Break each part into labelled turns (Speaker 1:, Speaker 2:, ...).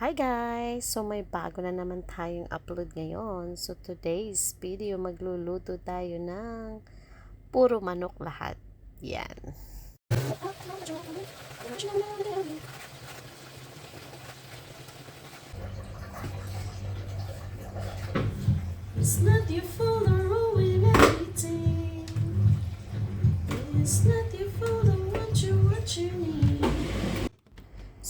Speaker 1: Hi guys! So may bago na naman tayong upload ngayon. So today's video, magluluto tayo ng puro manok lahat. Yan. It's not your fault to ruin everything. It's not your fault to want what you need.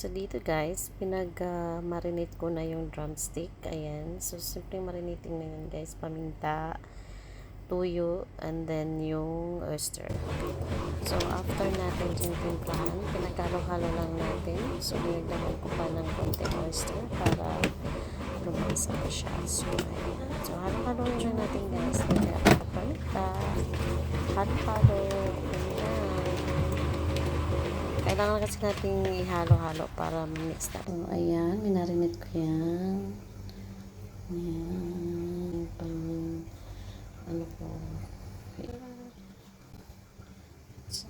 Speaker 1: So, dito guys, pinag-marinate ko na yung drumstick. Ayan. So, simple marinating na yun guys. Paminta, tuyo, and then yung oyster. So, after natin yung timplahan, pinagkalo-halo lang natin. So, nilagyan ko pa ng konting oyster para lumasa siya. So, ayan. So, halo-halo na natin guys. Paminta, halo-halo, ayan. Kailangan kasi natin ihalo-halo para mix na. So, ayan, minarinate ko yan. Ayan, pang, ano po. So,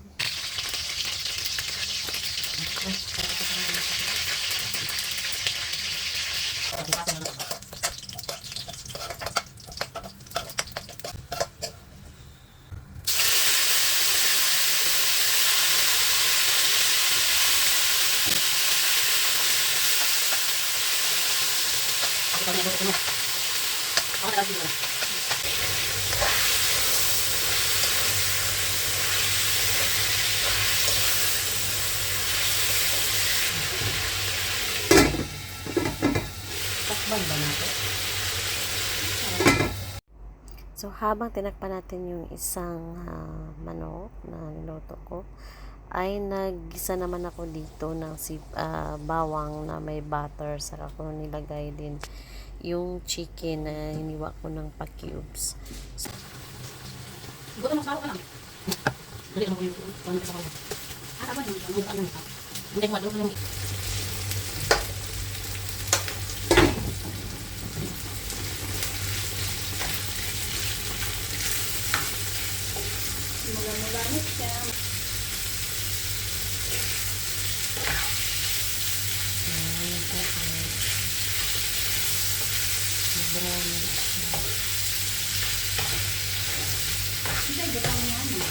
Speaker 1: takban ba natin? So, habang tinakpan natin yung isang manok na niluto ko, ay naggisa naman ako dito ng bawang na may butter. Saka ko nilagay din yung chicken na hiniwa ko ng pa-cubes. So, buto mo ka lang. Dali lang ko yung paano sa kanya. Ba yung ano ka? Hindi ko maduro yung mula-mulanit siya. Brown na siya. Hindi, gatang niya ano?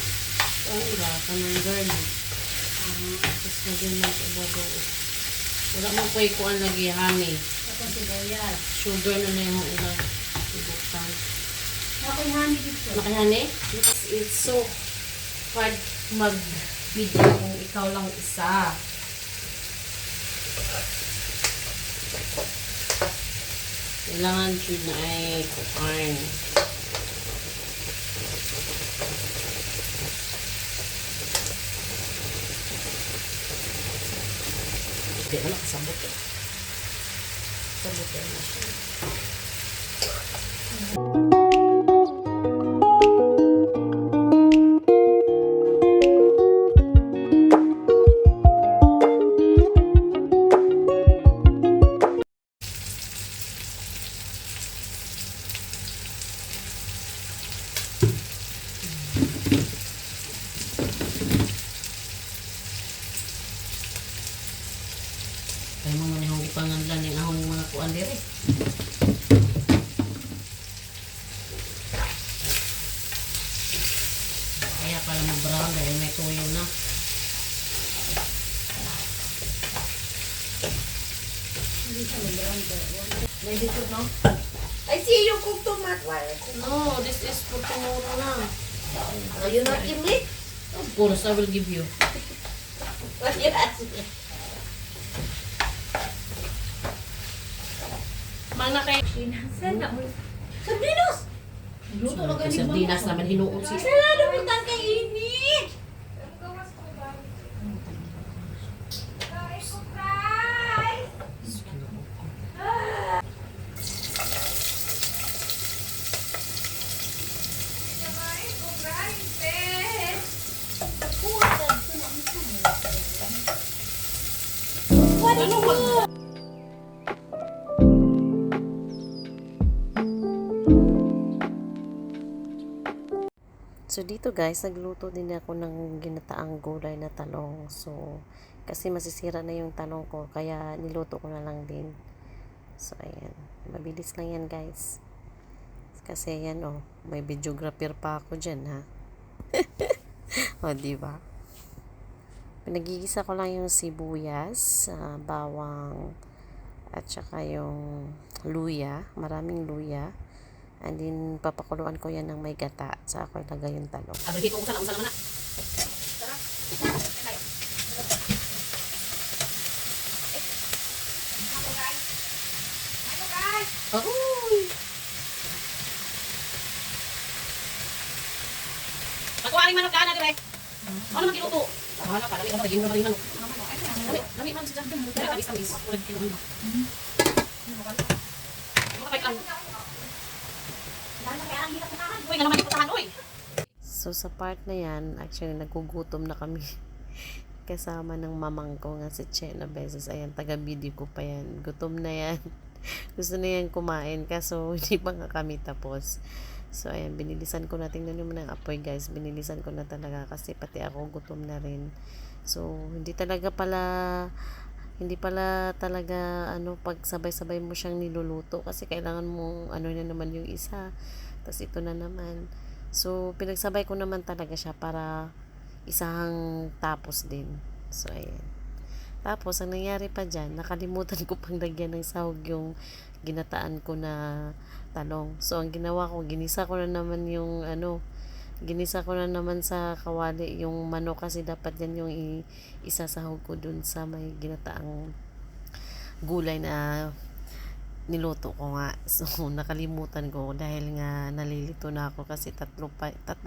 Speaker 1: Oo, iba. Kanang garlic. Tapos nagyan lang sa ibabaw. Wala mong pa'y kuhan lagi, honey. Tapos sibuyas. Sugar na na yung ilang ibutan. Nakay honey dito. Nakay honey? Because it's so hard mag-video kung ikaw lang isa. Kailangan yun na ay kuhan. Hindi, wala kasabot eh. Sabot eh na siya. Kaya mga manihong ipanganlan ng ahong mga kuan diri. Kaya pala mag-brown dahil may tuyo na. Hindi siya mag-brown dahil. May dito, no?
Speaker 2: I see you cook tomato.
Speaker 1: No, this is for tomorrow na.
Speaker 2: Are you not give me?
Speaker 1: Of course, I will give you.
Speaker 2: What you ask me?
Speaker 1: Mana kay
Speaker 2: Saan na mo? Sardinas! Luto na ganyan
Speaker 1: sardinas naman hinuon si.
Speaker 2: Saan na napuntan kay init?
Speaker 1: Ano ba? So, dito guys, nagluto din ako ng ginataang gulay na talong. So, kasi masisira na yung talong ko, kaya niluto ko na lang din. So, ayan. Mabilis lang yan, guys. Kasi yan, oh. May videographer pa ako dyan, ha. O, diba? Pinagigisa ko lang yung sibuyas, bawang, at saka yung luya. Maraming luya. And then, papakuluan ko yan ng may gata. Saka ko ilagay yung talong.
Speaker 2: Abay, kung saan naman na. Tara. Agoy! Pagkuharing manok ka na, dire. Ano naman kinuto? Bahala ka, dali ka magiging naman yung manok. Dami man siya. Dali, tamis. Ulit kinuto. Makapait lang. Uy, nga naman yung putahan, uy!
Speaker 1: So, sa part na yan, actually, nagugutom na kami. Kasama ng mamang ko nga si Chena Beses. Ayan, taga-video ko pa yan. Gutom na yan. Gusto na yan kumain. Kaso, hindi pa nga kami tapos. So, ayan, binilisan ko na. Tingnan nyo mo ng apoy, guys. Binilisan ko na talaga kasi pati ako gutom na rin. So, hindi pala talaga, pag sabay-sabay mo siyang niluluto. Kasi kailangan mo, na naman yung isa. Tapos ito na naman. So, pinagsabay ko naman talaga siya para isang tapos din. So, ayan. Tapos, ang nangyari pa dyan, nakalimutan ko pang lagyan ng sahog yung ginataan ko na talong. So, ang ginawa ko, ginisa ko na naman sa kawali yung manok kasi dapat yan yung isasahog ko dun sa may ginataang gulay na niluto ko nga. So, nakalimutan ko dahil nga nalilito na ako kasi tatlo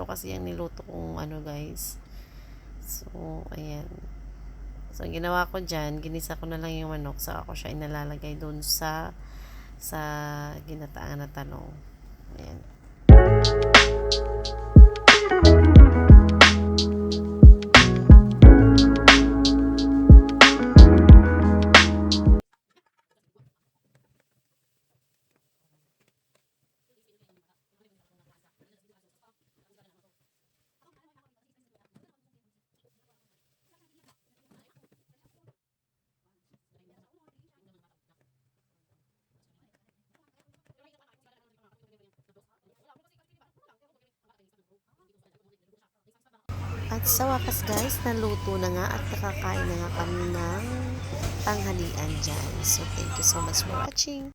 Speaker 1: kasi yung niluto kong guys. So, ayan. So, ang ginawa ko dyan, ginisa ko na lang yung manok. Saka ko siya inalalagay doon sa ginataan na talong. Ayan. At sa wakas guys, naluto na nga at nakakain na nga kami ng tanghalian dyan. So, thank you so much for watching.